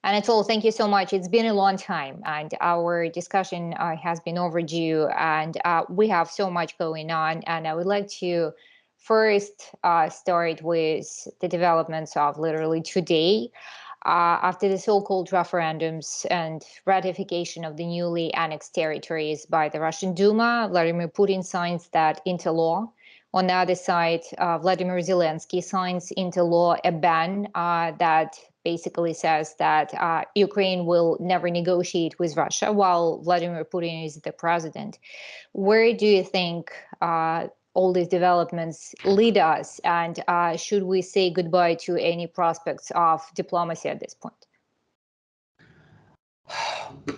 Anatol, thank you so much. It's been a long time, and our discussion has been overdue, and we have so much going on. And I would like to first start with the developments of literally today. After the so-called referendums and ratification of the newly annexed territories by the Russian Duma, Vladimir Putin signs that into law. On the other side, Vladimir Zelensky signs into law a ban that basically says that Ukraine will never negotiate with Russia while Vladimir Putin is the president. Where do you think all these developments lead us, and should we say goodbye to any prospects of diplomacy at this point?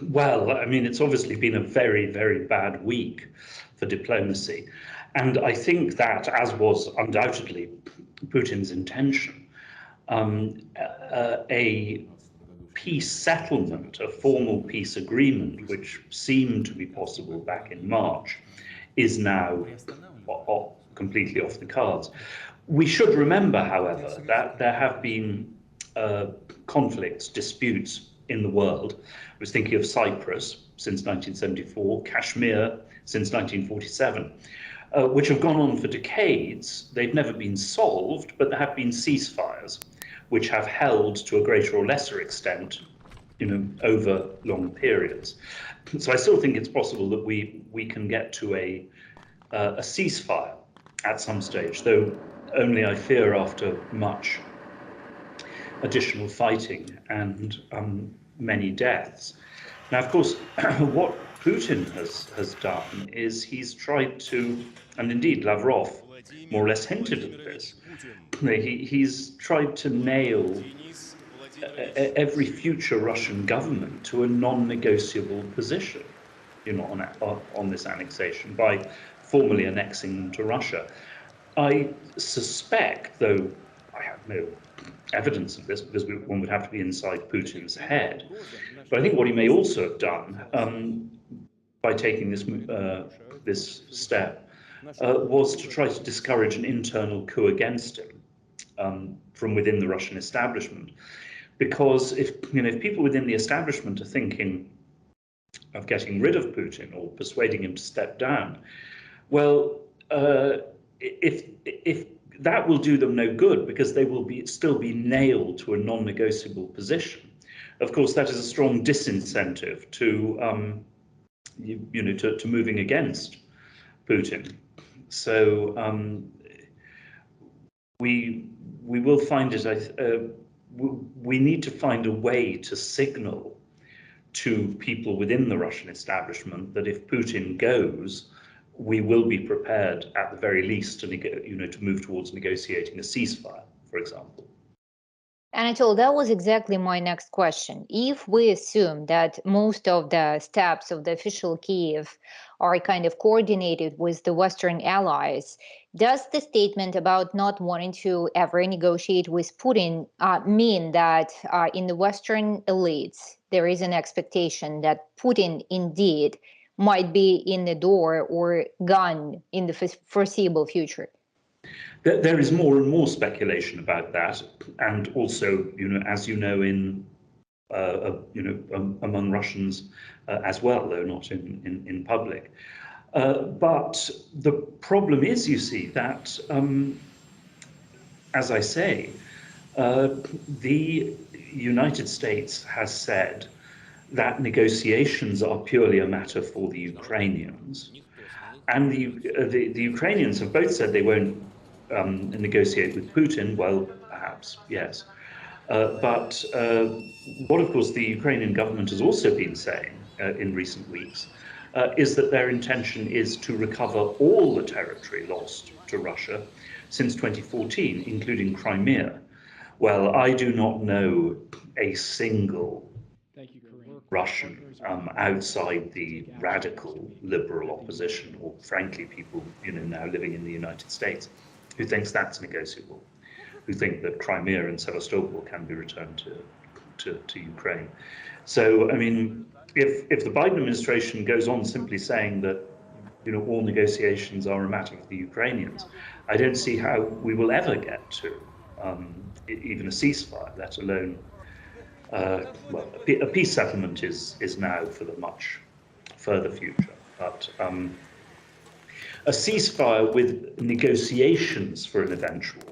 Well, I mean, it's obviously been a very, very bad week for diplomacy. And I think that, as was undoubtedly Putin's intention, a peace settlement, a formal peace agreement, which seemed to be possible back in March, is now completely off the cards. We should remember, however, that there have been conflicts, disputes in the world. I was thinking of Cyprus since 1974, Kashmir since 1947, which have gone on for decades. They've never been solved, but there have been ceasefires, which have held to a greater or lesser extent, over long periods. So I still think it's possible that we can get to a ceasefire at some stage, though only, I fear, after much additional fighting and many deaths. Now, of course, what Putin has done is he's tried to, and indeed Lavrov more or less hinted at this, he's tried to nail every future Russian government to a non-negotiable position, on this annexation by formally annexing them to Russia. I suspect, though I have no evidence of this because one would have to be inside Putin's head, but I think what he may also have done by taking this step was to try to discourage an internal coup against him from within the Russian establishment. Because if people within the establishment are thinking of getting rid of Putin or persuading him to step down, well, if that will do them no good, because they will still be nailed to a non-negotiable position. Of course, that is a strong disincentive to to moving against Putin. So we will find it. We need to find a way to signal to people within the Russian establishment that if Putin goes, we will be prepared, at the very least, to move towards negotiating a ceasefire, for example. Anatol, that was exactly my next question. If we assume that most of the steps of the official Kiev are kind of coordinated with the Western allies, does the statement about not wanting to ever negotiate with Putin mean that in the Western elites, there is an expectation that Putin indeed might be in the door or gone in the foreseeable future? There is more and more speculation about that, and also, as in among Russians as well, though not in public. But the problem is, you see, that as I say, the United States has said that negotiations are purely a matter for the Ukrainians, and the Ukrainians have both said they won't negotiate with Putin. Well, perhaps, yes. But what, of course, the Ukrainian government has also been saying in recent weeks is that their intention is to recover all the territory lost to Russia since 2014, including Crimea. Well, I do not know a single Russian outside the radical liberal opposition, or frankly people now living in the United States, who thinks that's negotiable, who think that Crimea and Sevastopol can be returned to Ukraine. So, I mean, if the Biden administration goes on simply saying that all negotiations are a matter of the Ukrainians, I don't see how we will ever get to even a ceasefire, let alone well, a peace settlement is now for the much further future, but a ceasefire with negotiations for an eventual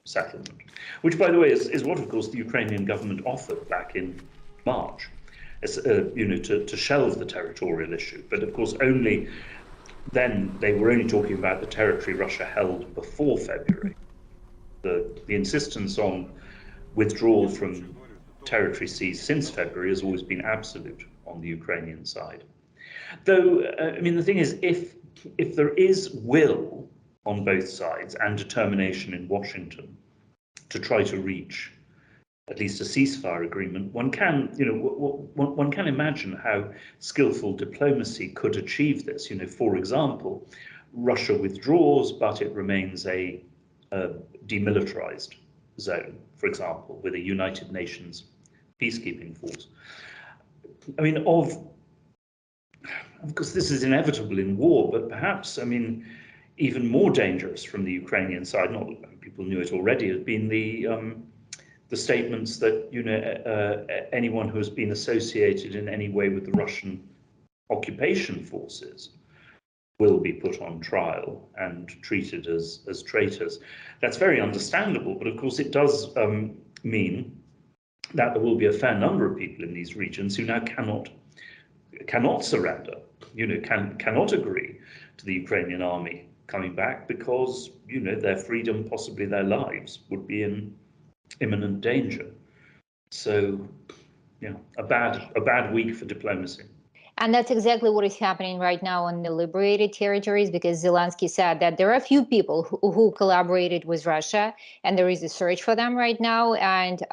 settlement, which, by the way, is what, of course, the Ukrainian government offered back in March, to shelve the territorial issue. But of course, only then they were only talking about the territory Russia held before February. The insistence on withdrawal from territory seized since February has always been absolute on the Ukrainian side. Though, I mean, the thing is, if there is will on both sides and determination in Washington to try to reach at least a ceasefire agreement, one can imagine how skillful diplomacy could achieve this. For example, Russia withdraws, but it remains a demilitarized zone, for example, with a United Nations peacekeeping force. I mean, of course, this is inevitable in war, but perhaps, I mean, even more dangerous from the Ukrainian side, not people knew it already, has been the statements that anyone who has been associated in any way with the Russian occupation forces will be put on trial and treated as traitors. That's very understandable, but of course it does mean that there will be a fair number of people in these regions who now cannot surrender, cannot agree to the Ukrainian army coming back because, their freedom, possibly their lives, would be in imminent danger. So, a bad week for diplomacy. And that's exactly what is happening right now on the liberated territories, because Zelensky said that there are a few people who collaborated with Russia, and there is a search for them right now. And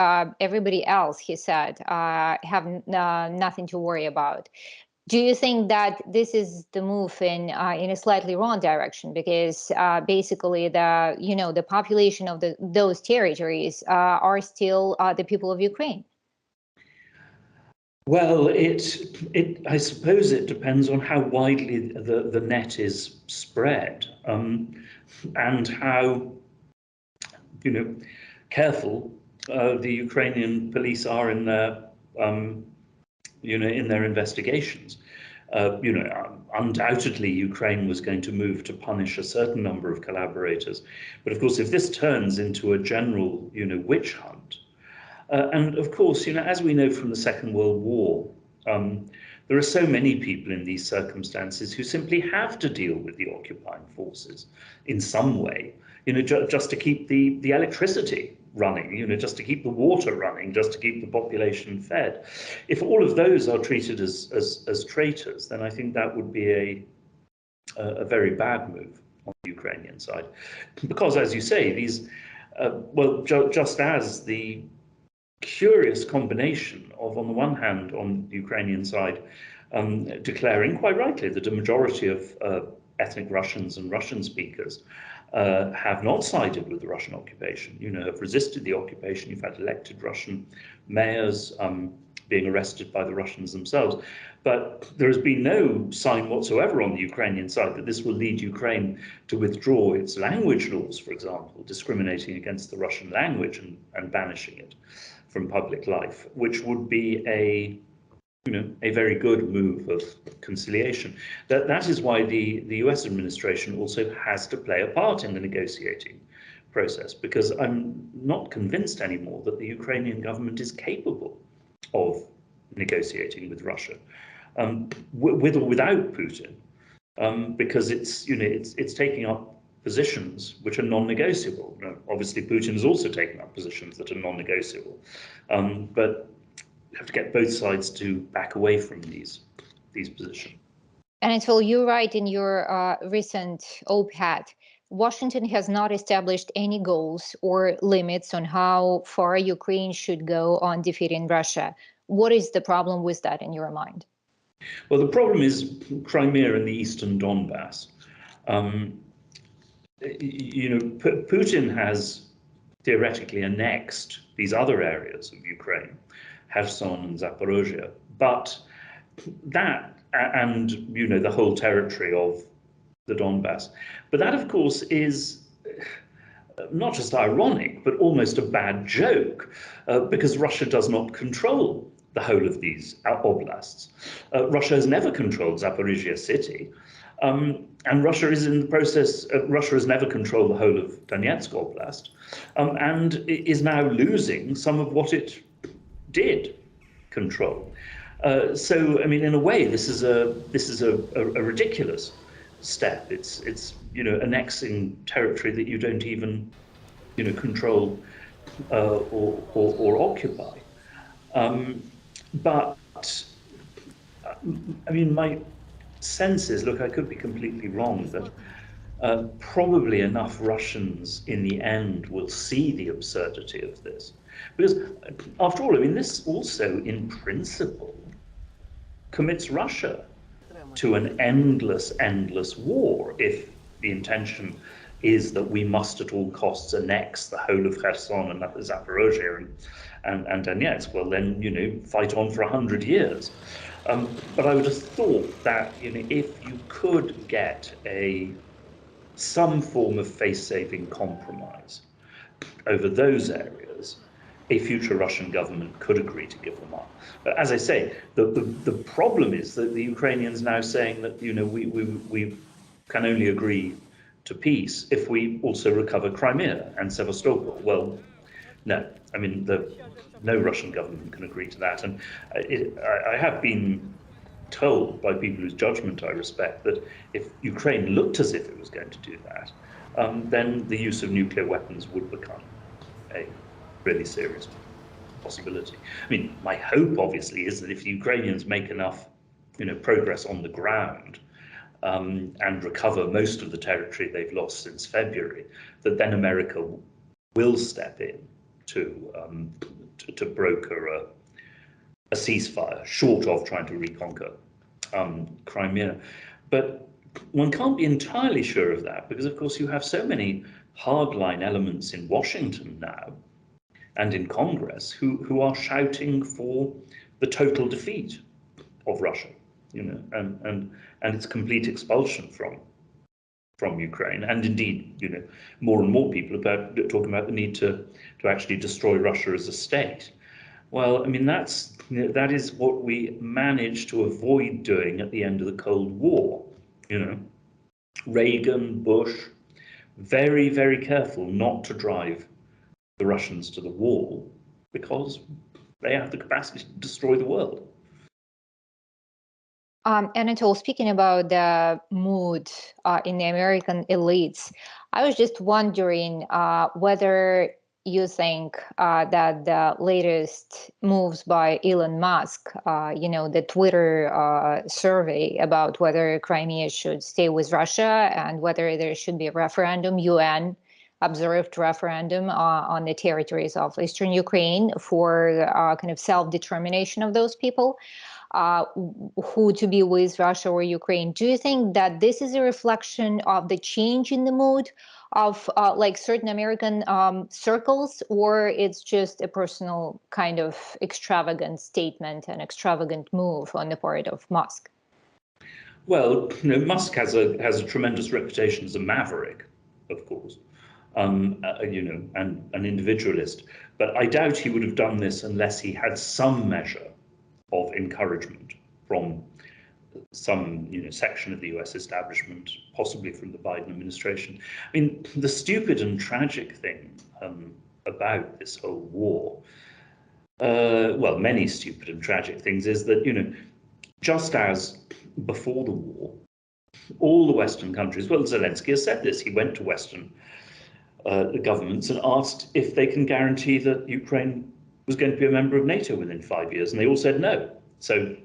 everybody else, he said, have nothing to worry about. Do you think that this is the move in a slightly wrong direction? Because basically, the population of those territories are still the people of Ukraine. Well, I suppose it depends on how widely the net is spread, and how, careful the Ukrainian police are in their, in their investigations. Undoubtedly, Ukraine was going to move to punish a certain number of collaborators, but of course, if this turns into a general, witch hunt. And of course, as we know from the Second World War, there are so many people in these circumstances who simply have to deal with the occupying forces in some way, just to keep the electricity running, just to keep the water running, just to keep the population fed. If all of those are treated as traitors, then I think that would be a very bad move on the Ukrainian side, because, as you say, these, just as the curious combination of, on the one hand, on the Ukrainian side, declaring quite rightly that a majority of ethnic Russians and Russian speakers have not sided with the Russian occupation, have resisted the occupation. You've had elected Russian mayors being arrested by the Russians themselves. But there has been no sign whatsoever on the Ukrainian side that this will lead Ukraine to withdraw its language laws, for example, discriminating against the Russian language and banishing it from public life, which would be a very good move of conciliation. That is why the US administration also has to play a part in the negotiating process, because I'm not convinced anymore that the Ukrainian government is capable of negotiating with Russia, with or without Putin, because it's taking up positions which are non-negotiable. Obviously, Putin has also taken up positions that are non-negotiable, but you have to get both sides to back away from these positions. Anatol, you write in your recent op-ed, Washington has not established any goals or limits on how far Ukraine should go on defeating Russia. What is the problem with that in your mind? Well, the problem is Crimea and the eastern Donbass. Putin has theoretically annexed these other areas of Ukraine, Kherson and Zaporozhye, but that, and the whole territory of the Donbass, but that, of course, is not just ironic, but almost a bad joke, because Russia does not control the whole of these oblasts. Russia has never controlled Zaporizhia city, and Russia is in the process. Russia has never controlled the whole of Donetsk Oblast, and is now losing some of what it did control. So, I mean, in a way, this is a ridiculous step. It's annexing territory that you don't even control or occupy. But I mean, my sense is, look, I could be completely wrong, that probably enough Russians in the end will see the absurdity of this. Because, after all, I mean, this also, in principle, commits Russia to an endless war if the intention is that we must at all costs annex the whole of Kherson and Zaporozhye and Donetsk. Well, then, fight on for 100 years. But I would have thought that, if you could get some form of face-saving compromise over those areas, a future Russian government could agree to give them up. But as I say, the problem is that the Ukrainians now saying that we can only agree to peace if we also recover Crimea and Sevastopol. Well, no, I mean no Russian government can agree to that, and I have been told by people whose judgment I respect that if Ukraine looked as if it was going to do that, then the use of nuclear weapons would become a really serious possibility. I mean, my hope, obviously, is that if the Ukrainians make enough, progress on the ground and recover most of the territory they've lost since February, that then America will step in to broker a ceasefire, short of trying to reconquer Crimea. But one can't be entirely sure of that because, of course, you have so many hardline elements in Washington now and in Congress who are shouting for the total defeat of Russia, and its complete expulsion from Ukraine, and indeed, more and more people talking about the need to actually destroy Russia as a state. Well, I mean, that is what we managed to avoid doing at the end of the Cold War. Reagan, Bush, very, very careful not to drive the Russians to the wall because they have the capacity to destroy the world. Anatol, speaking about the mood in the American elites, I was just wondering whether you think that the latest moves by Elon Musk, the Twitter survey about whether Crimea should stay with Russia and whether there should be a referendum, UN observed referendum on the territories of eastern Ukraine for kind of self-determination of those people, who to be with, Russia or Ukraine. Do you think that this is a reflection of the change in the mood of certain American circles, or it's just a personal kind of extravagant statement and extravagant move on the part of Musk? Well, Musk has a tremendous reputation as a maverick, of course, and an individualist. But I doubt he would have done this unless he had some measure of encouragement from some section of the US establishment, possibly from the Biden administration. I mean, the stupid and tragic thing about this whole war, well, many stupid and tragic things, is that, just as before the war, all the Western countries, well, Zelensky has said this, he went to Western governments and asked if they can guarantee that Ukraine was going to be a member of NATO within 5 years, and they all said no. So,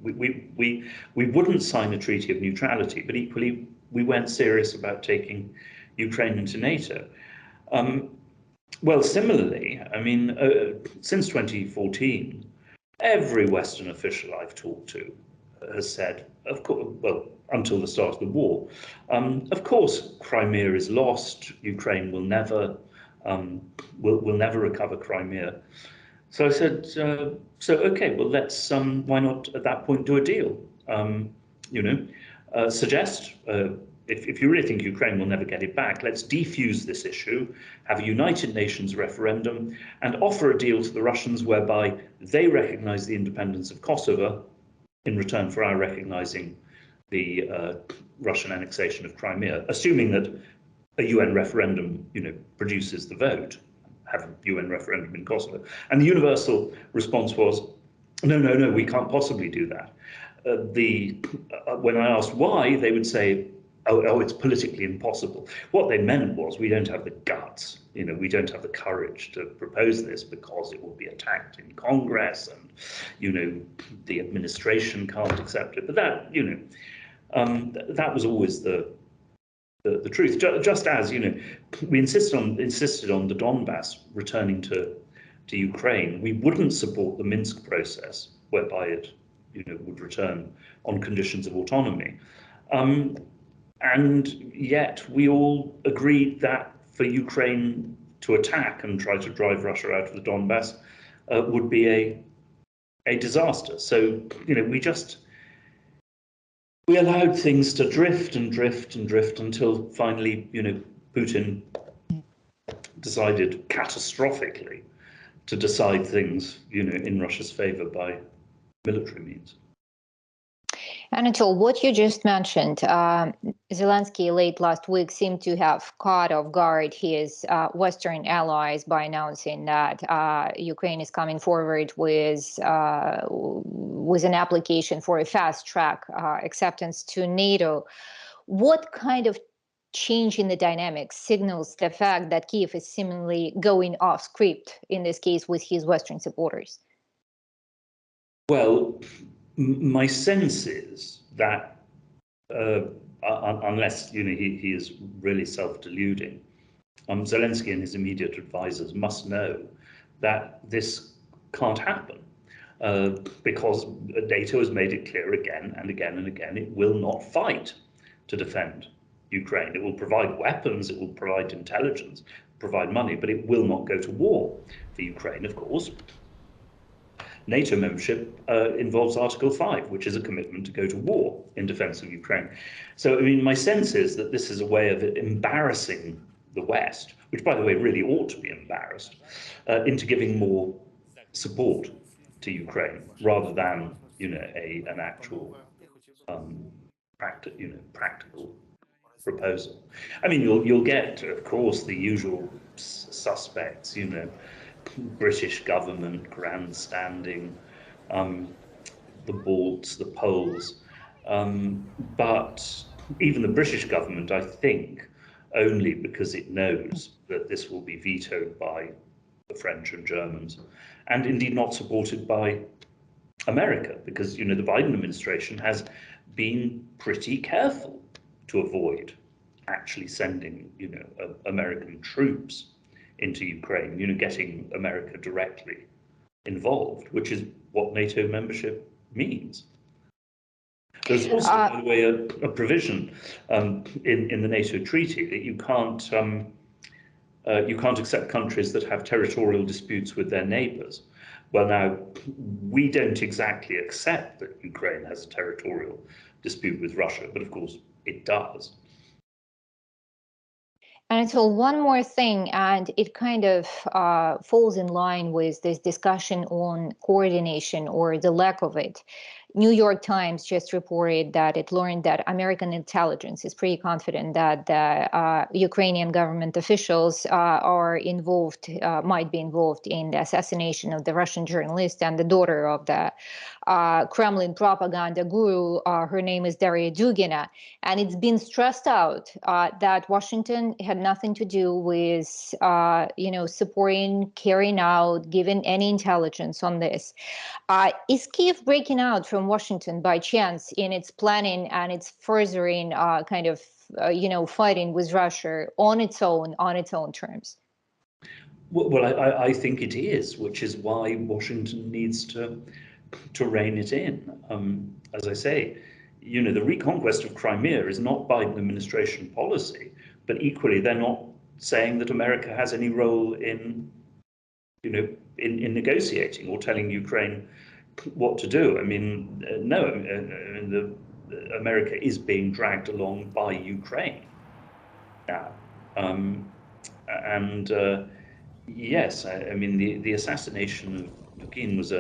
we wouldn't sign a treaty of neutrality, but equally we weren't serious about taking Ukraine into NATO. Well, similarly, I mean, since 2014, every Western official I've talked to has said, of course, well, until the start of the war, of course, Crimea is lost. Ukraine will never recover Crimea. So I said, okay, well, let's why not at that point do a deal? Suggest if you really think Ukraine will never get it back, let's defuse this issue, have a United Nations referendum, and offer a deal to the Russians whereby they recognize the independence of Kosovo in return for our recognizing the Russian annexation of Crimea, assuming that a UN referendum, produces the vote, have a UN referendum in Kosovo. And the universal response was, no, we can't possibly do that. When I asked why, they would say, oh, it's politically impossible. What they meant was, we don't have the guts, we don't have the courage to propose this because it will be attacked in Congress, and the administration can't accept it. But that, that was always the truth. Just as we insisted on the Donbass returning to Ukraine, we wouldn't support the Minsk process whereby it would return on conditions of autonomy. And yet we all agreed that for Ukraine to attack and try to drive Russia out of the Donbass would be a disaster. So we allowed things to drift and drift and drift until finally Putin decided catastrophically to decide things in Russia's favor by military means. Anatol, what you just mentioned, Zelensky late last week seemed to have caught off guard his Western allies by announcing that Ukraine is coming forward with an application for a fast-track acceptance to NATO. What kind of change in the dynamics signals the fact that Kyiv is seemingly going off script, in this case with his Western supporters? Well, my sense is that unless he is really self-deluding, Zelensky and his immediate advisors must know that this can't happen because NATO has made it clear again and again and again it will not fight to defend Ukraine. It will provide weapons, it will provide intelligence, provide money, but it will not go to war for Ukraine, of course. NATO membership involves Article 5, which is a commitment to go to war in defense of Ukraine. So, my sense is that this is a way of embarrassing the West, which, by the way, really ought to be embarrassed, into giving more support to Ukraine rather than, an actual practical proposal. You'll get, of course, the usual suspects, British government grandstanding, the Balts, the Poles, but even the British government, I think, only because it knows that this will be vetoed by the French and Germans, and indeed not supported by America, because the Biden administration has been pretty careful to avoid actually sending American troops into Ukraine, getting America directly involved, which is what NATO membership means. There's also, by the way, a provision in the NATO treaty that you can't accept countries that have territorial disputes with their neighbours. Well, now, we don't exactly accept that Ukraine has a territorial dispute with Russia, but of course it does. And so one more thing, and it kind of falls in line with this discussion on coordination or the lack of it. New York Times just reported that it learned that American intelligence is pretty confident that the Ukrainian government officials might be involved in the assassination of the Russian journalist and the daughter of the Kremlin propaganda guru. Her name is Daria Dugina. And it's been stressed out that Washington had nothing to do with, supporting, carrying out, giving any intelligence on this. Is Kyiv breaking out from Washington by chance in its planning and its furthering fighting with Russia on its own terms? Well, I think it is, which is why Washington needs to rein it in. As I say, the reconquest of Crimea is not Biden administration policy, but equally they're not saying that America has any role in negotiating or telling Ukraine what to do. No, America is being dragged along by Ukraine now. And yes, I mean, the assassination of Putin was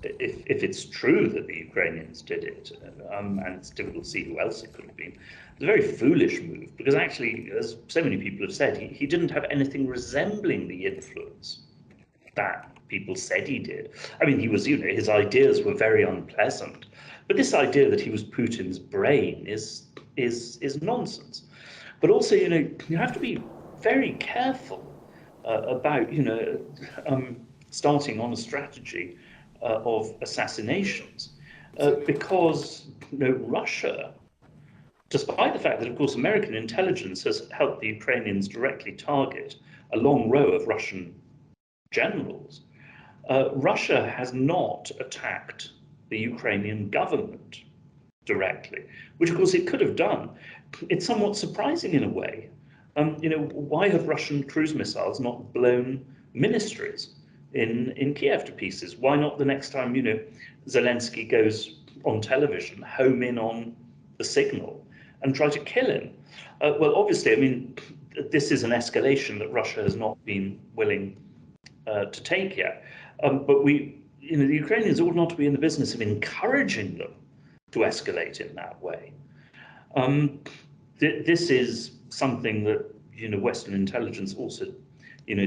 if it's true that the Ukrainians did it, and it's difficult to see who else it could have been, it's a very foolish move, because actually, as so many people have said, he didn't have anything resembling the influence that people said he did. I mean, he was, his ideas were very unpleasant, but this idea that he was Putin's brain is nonsense. But also, you have to be very careful about, starting on a strategy of assassinations, because Russia, despite the fact that, of course, American intelligence has helped the Ukrainians directly target a long row of Russian generals, Russia has not attacked the Ukrainian government directly, which, of course, it could have done. It's somewhat surprising in a way. Why have Russian cruise missiles not blown ministries in Kiev to pieces? Why not the next time, Zelensky goes on television, home in on the signal and try to kill him? Well, obviously, I mean, this is an escalation that Russia has not been willing to take yet. But the Ukrainians ought not to be in the business of encouraging them to escalate in that way. This is something that Western intelligence also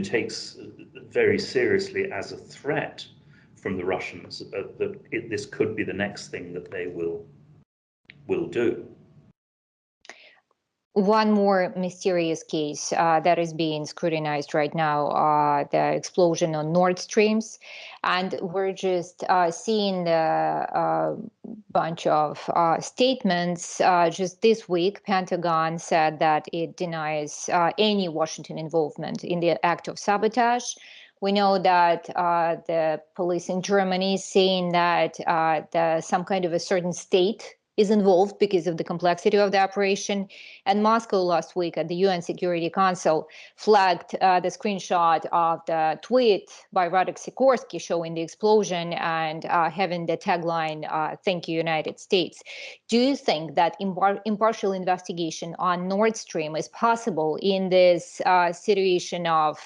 takes very seriously as a threat from the Russians, that this could be the next thing that they will do. One more mysterious case that is being scrutinized right now, the explosion on Nord Streams. And we're just seeing a bunch of statements. Just this week, Pentagon said that it denies any Washington involvement in the act of sabotage. We know that the police in Germany is saying that some kind of a certain state is involved because of the complexity of the operation. And Moscow last week at the UN Security Council flagged the screenshot of the tweet by Radek Sikorsky showing the explosion and having the tagline, "Thank you, United States." Do you think that impartial investigation on Nord Stream is possible in this situation of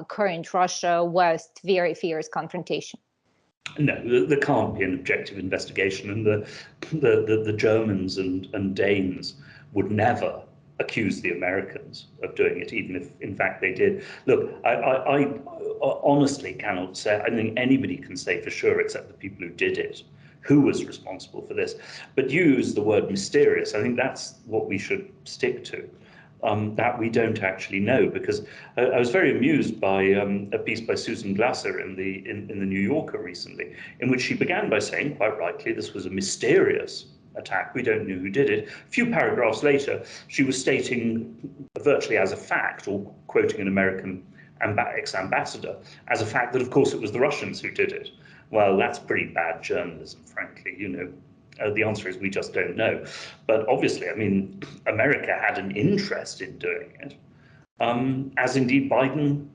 current Russia-West very fierce confrontation? No, there can't be an objective investigation, and the Germans and Danes would never accuse the Americans of doing it, even if in fact they did. Look, I honestly cannot say, I don't think anybody can say for sure, except the people who did it, who was responsible for this. But you use the word mysterious. I think that's what we should stick to. That we don't actually know, because I was very amused by a piece by Susan Glasser in the New Yorker recently, in which she began by saying, quite rightly, this was a mysterious attack. We don't know who did it. A few paragraphs later, she was stating virtually as a fact, or quoting an American ex-ambassador, as a fact that, of course, it was the Russians who did it. Well, that's pretty bad journalism, frankly, the answer is we just don't know. But obviously, I mean, America had an interest in doing it, as indeed Biden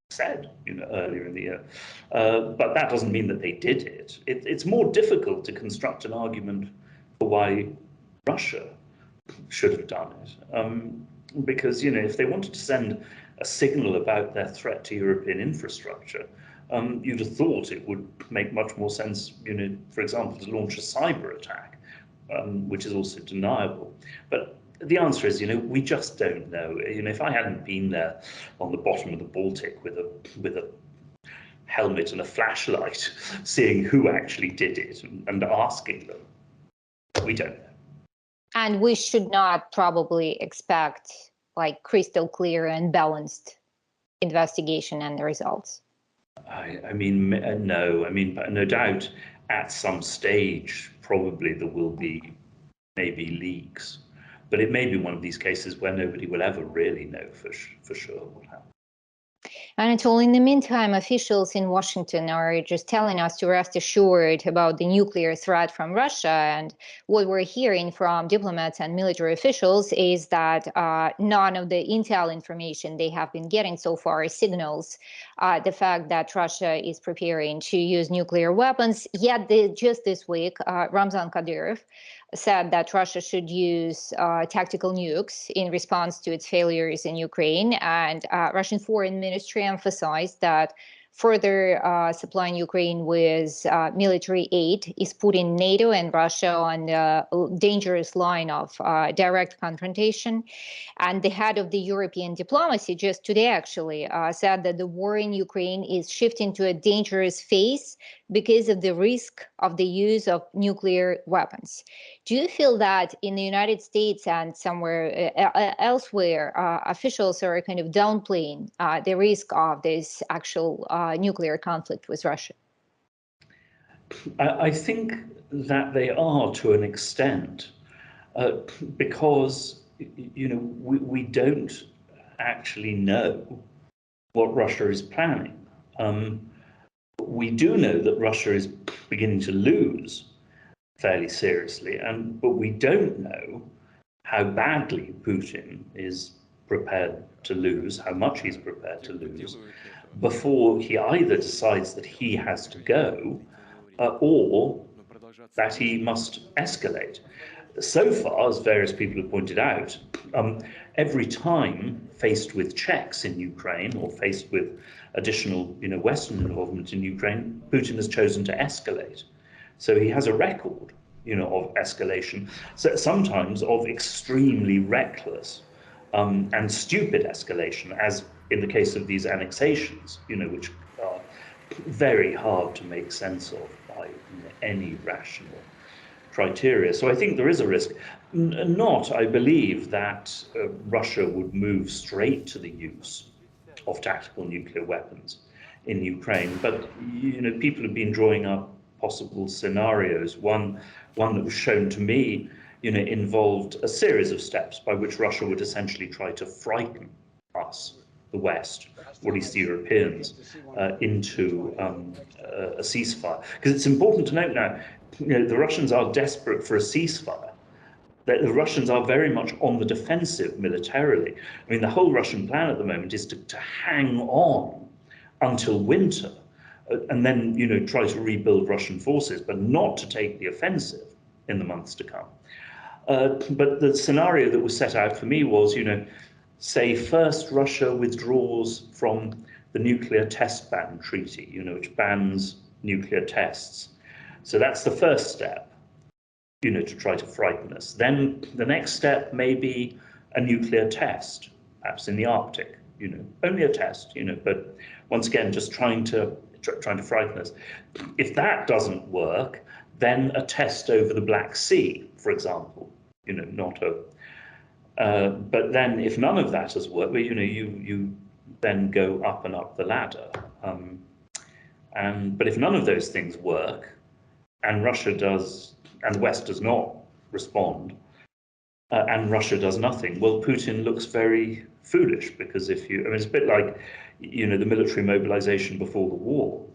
said, earlier in the year. But that doesn't mean that they did it. It's more difficult to construct an argument for why Russia should have done it, because if they wanted to send a signal about their threat to European infrastructure, you'd have thought it would make much more sense, for example, to launch a cyber attack, which is also deniable. But the answer is, we just don't know. If I hadn't been there on the bottom of the Baltic with a helmet and a flashlight, seeing who actually did it and asking them, we don't know. And we should not probably expect like crystal clear and balanced investigation and the results. I mean, no. I mean, no doubt at some stage, probably there will be maybe leaks. But it may be one of these cases where nobody will ever really know for sure what happened. Anatol, in the meantime, officials in Washington are just telling us to rest assured about the nuclear threat from Russia. And what we're hearing from diplomats and military officials is that none of the intel information they have been getting so far signals the fact that Russia is preparing to use nuclear weapons. Yet just this week, Ramzan Kadyrov said that Russia should use tactical nukes in response to its failures in Ukraine. And Russian Foreign Ministry emphasized that further supplying Ukraine with military aid is putting NATO and Russia on a dangerous line of direct confrontation. And the head of the European diplomacy just today actually said that the war in Ukraine is shifting to a dangerous phase because of the risk of the use of nuclear weapons. Do you feel that in the United States and somewhere elsewhere, officials are kind of downplaying the risk of this actual nuclear conflict with Russia? I think that they are to an extent, because we don't actually know what Russia is planning. We do know that Russia is beginning to lose fairly seriously, but we don't know how badly Putin is prepared to lose, how much he's prepared to lose, before he either decides that he has to go or that he must escalate. So far, as various people have pointed out, every time faced with checks in Ukraine or faced with additional Western involvement in Ukraine, Putin has chosen to escalate. So he has a record, of escalation, so sometimes of extremely reckless and stupid escalation, as in the case of these annexations, which are very hard to make sense of by any rational criteria. So I think there is a risk. Not, I believe, that Russia would move straight to the use of tactical nuclear weapons in Ukraine, but people have been drawing up possible scenarios. One that was shown to me, involved a series of steps by which Russia would essentially try to frighten us, the West, or at least the Europeans, into a ceasefire. Because it's important to note now, the Russians are desperate for a ceasefire. The Russians are very much on the defensive militarily. I mean, the whole Russian plan at the moment is to hang on until winter, and then try to rebuild Russian forces, but not to take the offensive in the months to come. But the scenario that was set out for me was, say first Russia withdraws from the nuclear test ban treaty, which bans nuclear tests. So that's the first step, to try to frighten us. Then the next step may be a nuclear test, perhaps in the Arctic, only a test, but once again, just trying to frighten us. If that doesn't work, then a test over the Black Sea, for example, not a. But then, if none of that has worked, well, you then go up and up the ladder. But if none of those things work, and Russia does, and the West does not respond, and Russia does nothing, well, Putin looks very foolish, because it's a bit like, the military mobilization before the war.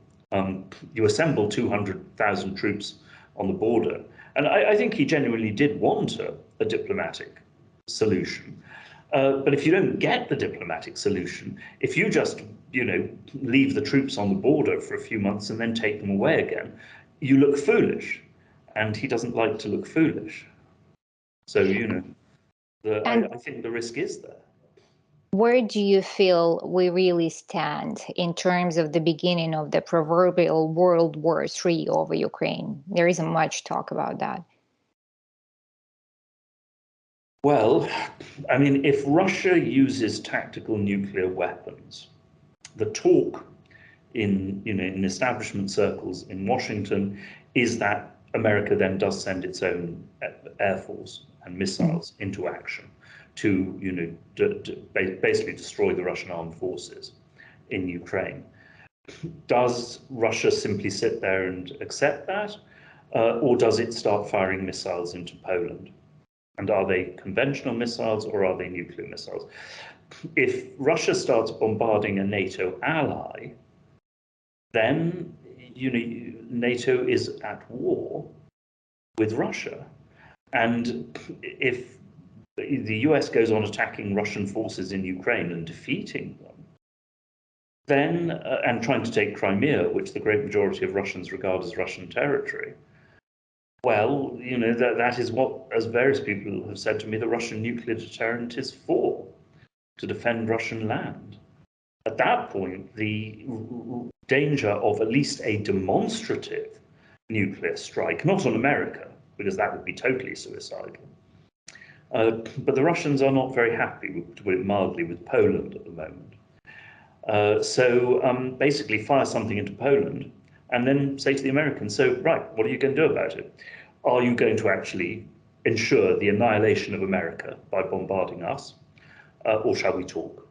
You assemble 200,000 troops on the border, and I think he genuinely did want a diplomatic solution. But if you don't get the diplomatic solution, if you just, leave the troops on the border for a few months and then take them away again, you look foolish, and he doesn't like to look foolish. So, I think the risk is there. Where do you feel we really stand in terms of the beginning of the proverbial World War III over Ukraine? There isn't much talk about that. Well, I mean, if Russia uses tactical nuclear weapons, the talk in establishment circles in Washington is that America then does send its own air force and missiles into action to basically destroy the Russian armed forces in Ukraine. Does Russia simply sit there and accept that, or does it start firing missiles into Poland? And are they conventional missiles or are they nuclear missiles? if Russia starts bombarding a NATO ally, then NATO is at war with Russia. And if the US goes on attacking Russian forces in Ukraine and defeating them, then, and trying to take Crimea, which the great majority of Russians regard as Russian territory, well, that is what, as various people have said to me, the Russian nuclear deterrent is for, to defend Russian land. At that point, the danger of at least a demonstrative nuclear strike, not on America, because that would be totally suicidal, but the Russians are not very happy, to put it mildly, with Poland at the moment. So basically fire something into Poland and then say to the Americans, so, right, what are you going to do about it? Are you going to actually ensure the annihilation of America by bombarding us, or shall we talk?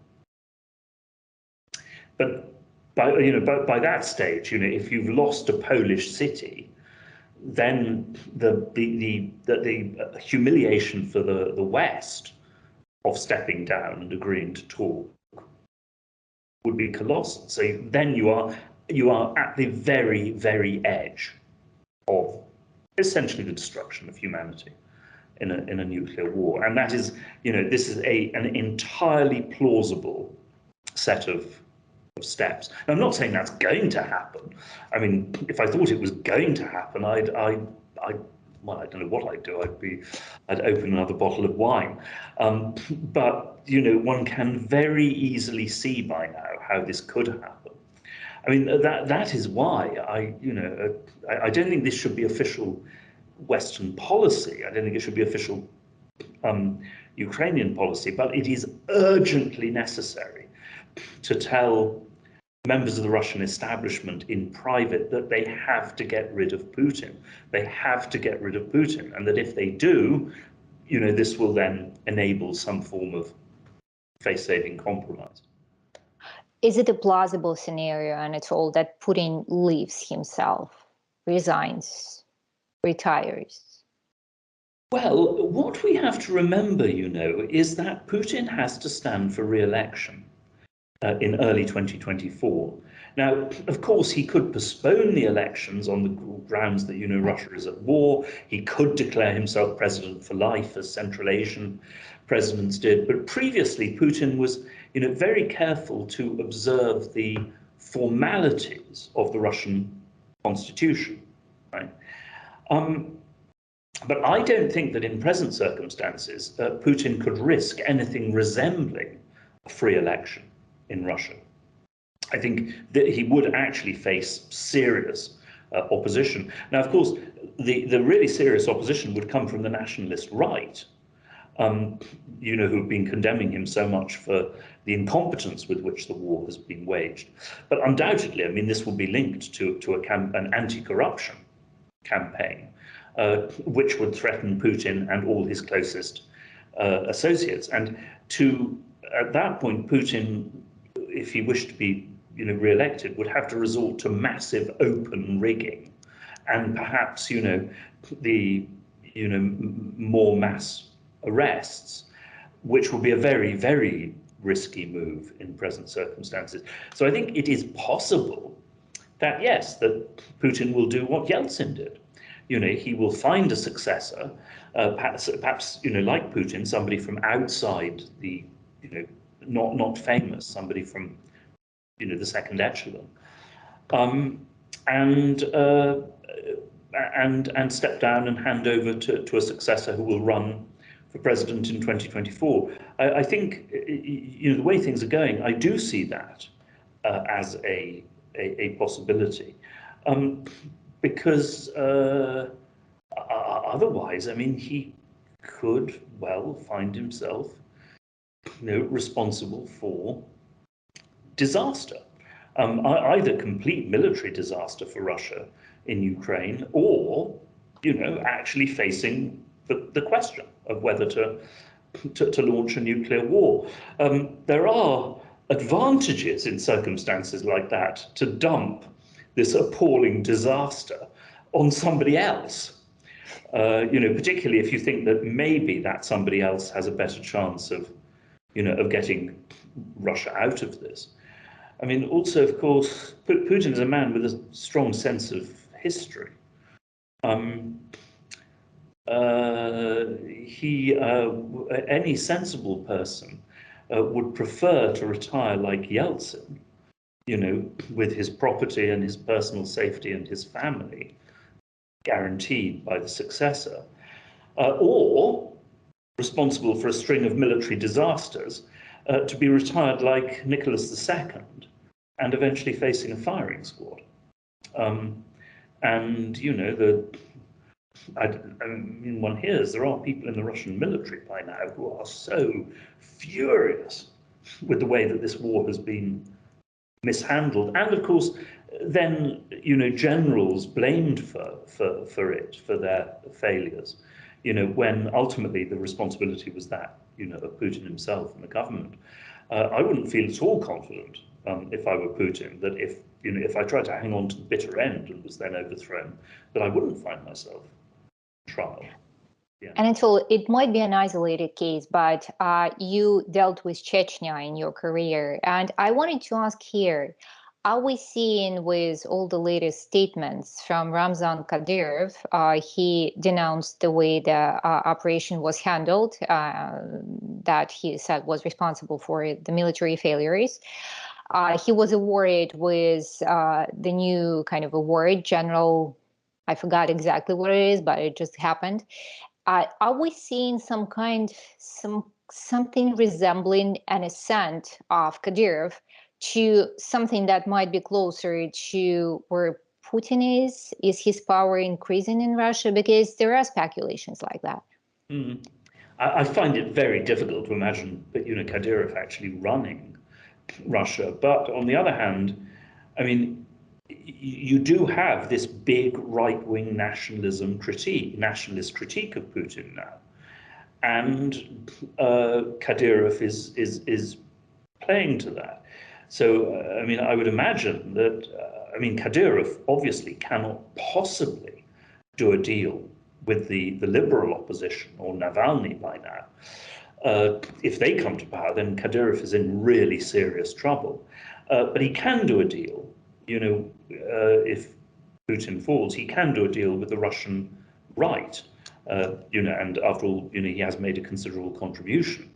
But by that stage, if you've lost a Polish city, then the humiliation for the West of stepping down and agreeing to talk would be colossal. So then you are at the very, very edge of essentially the destruction of humanity in a nuclear war. And that is, this is an entirely plausible set of steps. Now, I'm not saying that's going to happen. I mean, if I thought it was going to happen, well, I don't know what I'd do. I'd open another bottle of wine. But one can very easily see by now how this could happen. I mean, that is why I don't think this should be official Western policy. I don't think it should be official Ukrainian policy, but it is urgently necessary to tell members of the Russian establishment in private that they have to get rid of Putin. They have to get rid of Putin, and that if they do, this will then enable some form of face-saving compromise. Is it a plausible scenario, Anatol, that Putin leaves himself, resigns, retires? Well, what we have to remember, is that Putin has to stand for re-election in early 2024. Now, of course, he could postpone the elections on the grounds that, Russia is at war. He could declare himself president for life, as Central Asian presidents did. But previously, Putin was, very careful to observe the formalities of the Russian constitution, right? But I don't think that in present circumstances, Putin could risk anything resembling a free election in Russia. I think that he would actually face serious opposition. Now, of course, the really serious opposition would come from the nationalist right, who've been condemning him so much for the incompetence with which the war has been waged. But undoubtedly, I mean, this will be linked to an anti-corruption campaign, which would threaten Putin and all his closest associates. And at that point, Putin, if he wished to be re-elected, would have to resort to massive open rigging and perhaps the more mass arrests, which will be a very, very risky move in present circumstances. So I think it is possible that, yes, that Putin will do what Yeltsin did. He will find a successor, perhaps like Putin, somebody from outside the not famous, somebody from the second echelon, and step down and hand over to a successor who will run for president in 2024. I think the way things are going, I do see that as a possibility, because otherwise, I mean, he could well find himself responsible for disaster, either complete military disaster for Russia in Ukraine, or actually facing the question of whether to launch a nuclear war. There are advantages in circumstances like that to dump this appalling disaster on somebody else. Particularly if you think that maybe that somebody else has a better chance of of getting Russia out of this. I mean, also, of course, Putin is a man with a strong sense of history. Any sensible person would prefer to retire like Yeltsin, with his property and his personal safety and his family guaranteed by the successor, or responsible for a string of military disasters, to be retired like Nicholas II and eventually facing a firing squad. I mean, one hears there are people in the Russian military by now who are so furious with the way that this war has been mishandled, and of course, then generals blamed for it, for their failures. When ultimately the responsibility was that of Putin himself and the government. I wouldn't feel at all confident if I were Putin that if I tried to hang on to the bitter end and was then overthrown, that I wouldn't find myself trial. Yeah. Anatol, it might be an isolated case, but you dealt with Chechnya in your career. And I wanted to ask here, are we seeing with all the latest statements from Ramzan Kadyrov, he denounced the way the operation was handled, that he said was responsible for the military failures. He was awarded with the new kind of award, General, I forgot exactly what it is, but it just happened. Are we seeing something resembling an ascent of Kadyrov to something that might be closer to where Putin is? Is his power increasing in Russia? Because there are speculations like that. I find it very difficult to imagine that Kadyrov actually running Russia. But on the other hand, I mean, you do have this big right-wing nationalist critique of Putin now, and Kadyrov is playing to that. So I mean, I would imagine that Kadyrov obviously cannot possibly do a deal with the liberal opposition or Navalny by now. If they come to power, then Kadyrov is in really serious trouble. But he can do a deal. If Putin falls, he can do a deal with the Russian right. And after all, he has made a considerable contribution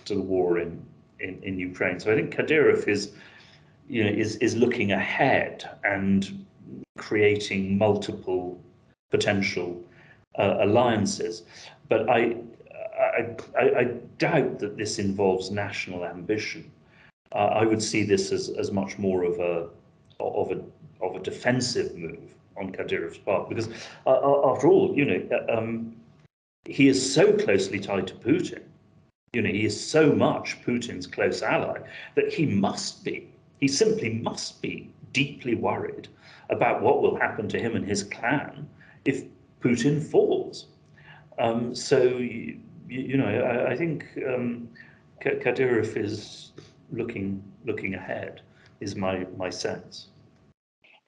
to the war in Ukraine. So I think Kadyrov is looking ahead and creating multiple potential alliances. But I doubt that this involves national ambition. I would see this as much more of a defensive move on Kadyrov's part, because after all, he is so closely tied to Putin. He is so much Putin's close ally that he simply must be deeply worried about what will happen to him and his clan if Putin falls. So I think Kadyrov is looking ahead, is my sense.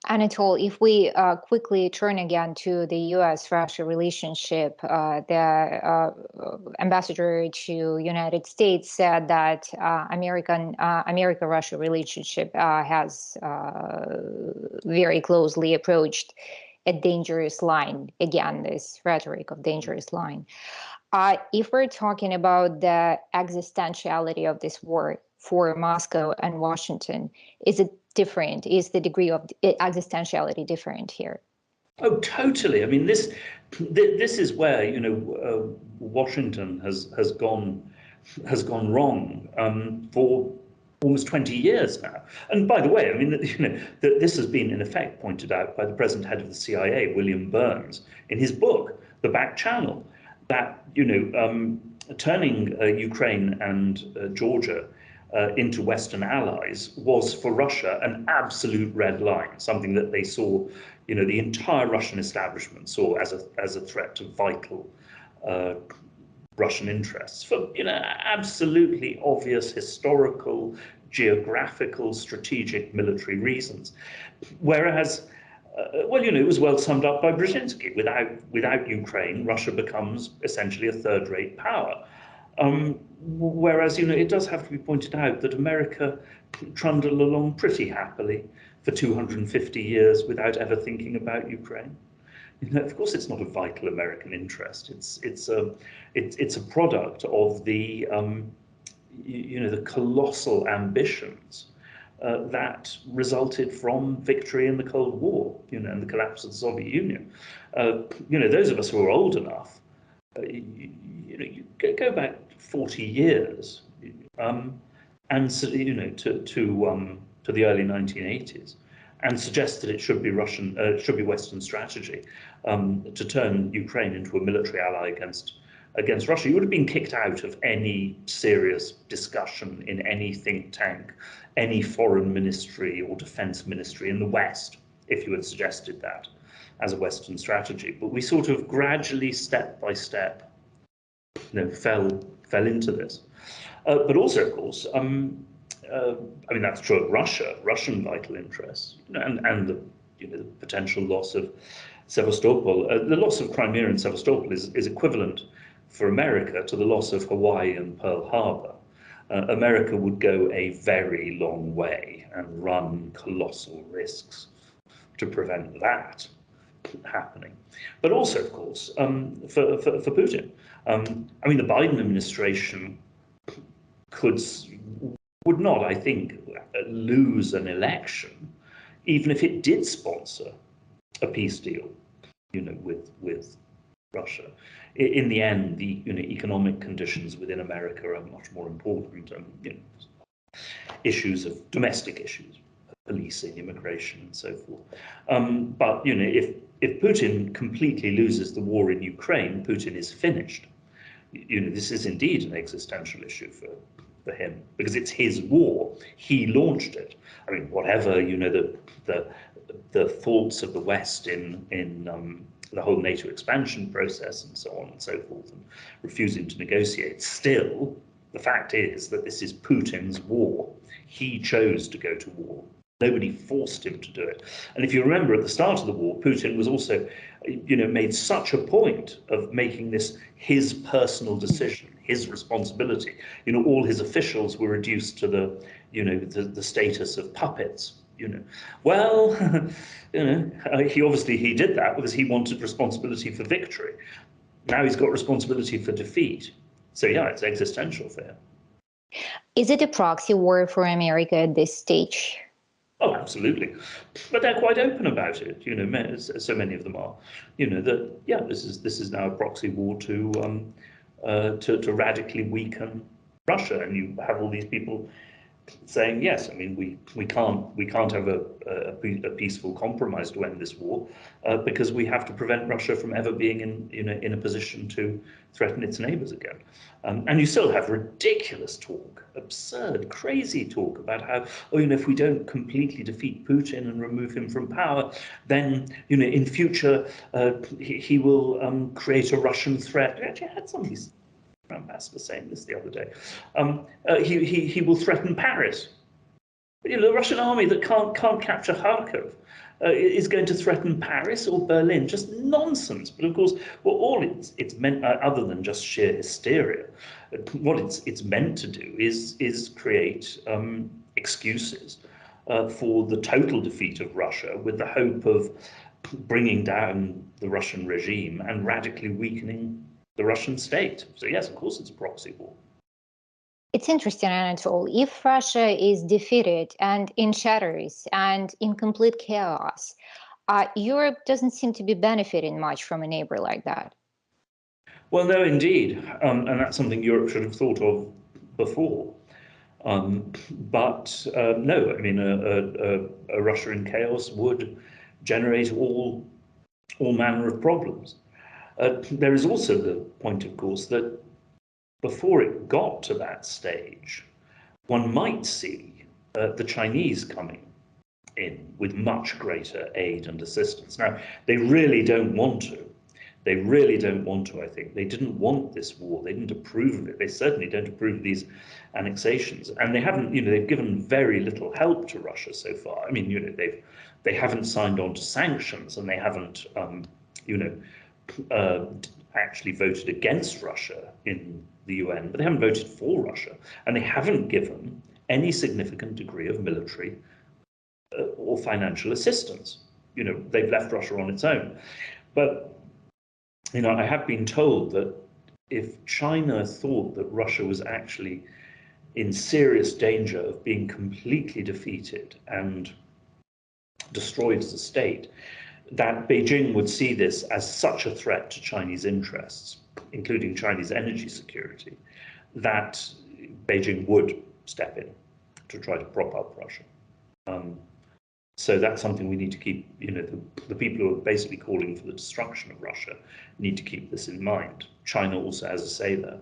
Anatol, if we quickly turn again to the U.S.-Russia relationship, the ambassador to United States said that America-Russia relationship has very closely approached a dangerous line. Again, this rhetoric of dangerous line. If we're talking about the existentiality of this war for Moscow and Washington, is it different? Is the degree of existentiality different here? Oh, totally. I mean, this is where Washington has gone wrong for almost 20 years now. And by the way, I mean, that this has been in effect pointed out by the present head of the CIA, William Burns, in his book, The Back Channel, that turning Ukraine and Georgia into Western allies was for Russia an absolute red line, something that they saw, the entire Russian establishment saw as a threat to vital Russian interests for absolutely obvious historical, geographical, strategic, military reasons. Whereas, it was well summed up by Brzezinski. Without Ukraine, Russia becomes essentially a third-rate power. Whereas, it does have to be pointed out that America trundled along pretty happily for 250 years without ever thinking about Ukraine. Of course, it's not a vital American interest. It's a product of the the colossal ambitions that resulted from victory in the Cold War, and the collapse of the Soviet Union. Those of us who are old enough, you go back 40 years, and so, to the early 1980s, and suggest that it should be Western strategy to turn Ukraine into a military ally against Russia. You would have been kicked out of any serious discussion in any think tank, any foreign ministry or defense ministry in the West if you had suggested that as a Western strategy. But we sort of gradually, step by step, fell into this. But also, of course, that's true of Russian vital interests, and the potential loss of Sevastopol. The loss of Crimea and Sevastopol is equivalent for America to the loss of Hawaii and Pearl Harbor. America would go a very long way and run colossal risks to prevent that happening. But also, of course, for Putin. The Biden administration would not, I think, lose an election, even if it did sponsor a peace deal, with Russia. In the end, the economic conditions within America are much more important, and domestic issues, policing, immigration, and so forth. But if Putin completely loses the war in Ukraine, Putin is finished. This is indeed an existential issue for him, because it's his war. He launched it. Whatever the faults of the West in the whole NATO expansion process and so on and so forth, and refusing to negotiate, still the fact is that this is Putin's war. He chose to go to war. Nobody forced him to do it. And if you remember, at the start of the war, Putin was also, made such a point of making this his personal decision, his responsibility. All his officials were reduced to the status of puppets. Well, he did that because he wanted responsibility for victory. Now he's got responsibility for defeat. So yeah, it's existential for him. Is it a proxy war for America at this stage? Oh, absolutely. But they're quite open about it. So many of them are. This is now a proxy war to radically weaken Russia, and you have all these people saying, yes, we can't have a peaceful compromise to end this war because we have to prevent Russia from ever being in a position to threaten its neighbors again. And you still have ridiculous talk, absurd, crazy talk about how, if we don't completely defeat Putin and remove him from power, then in future he will create a Russian threat. We actually had somebody, Ambassador, saying this the other day. He will threaten Paris. The Russian army that can't capture Kharkov is going to threaten Paris or Berlin. Just nonsense. But of course, all it's meant, other than just sheer hysteria, what it's meant to do is create excuses for the total defeat of Russia, with the hope of bringing down the Russian regime and radically weakening the Russian state. So yes, of course, it's a proxy war. It's interesting, Anatol. If Russia is defeated and in shatters and in complete chaos, Europe doesn't seem to be benefiting much from a neighbor like that. Well, no, indeed. And that's something Europe should have thought of before. But no, a Russia in chaos would generate all manner of problems. There is also the point, of course, that before it got to that stage, one might see the Chinese coming in with much greater aid and assistance. Now, they really don't want to. They really don't want to, I think. They didn't want this war. They didn't approve of it. They certainly don't approve of these annexations. And they haven't, they've given very little help to Russia so far. They haven't signed on to sanctions, and they haven't, actually voted against Russia in the UN, but they haven't voted for Russia, and they haven't given any significant degree of military or financial assistance. They've left Russia on its own. But, I have been told that if China thought that Russia was actually in serious danger of being completely defeated and destroyed as a state, that Beijing would see this as such a threat to Chinese interests, including Chinese energy security, that Beijing would step in to try to prop up Russia. So that's something we need to keep, the people who are basically calling for the destruction of Russia need to keep this in mind. China also has a say there.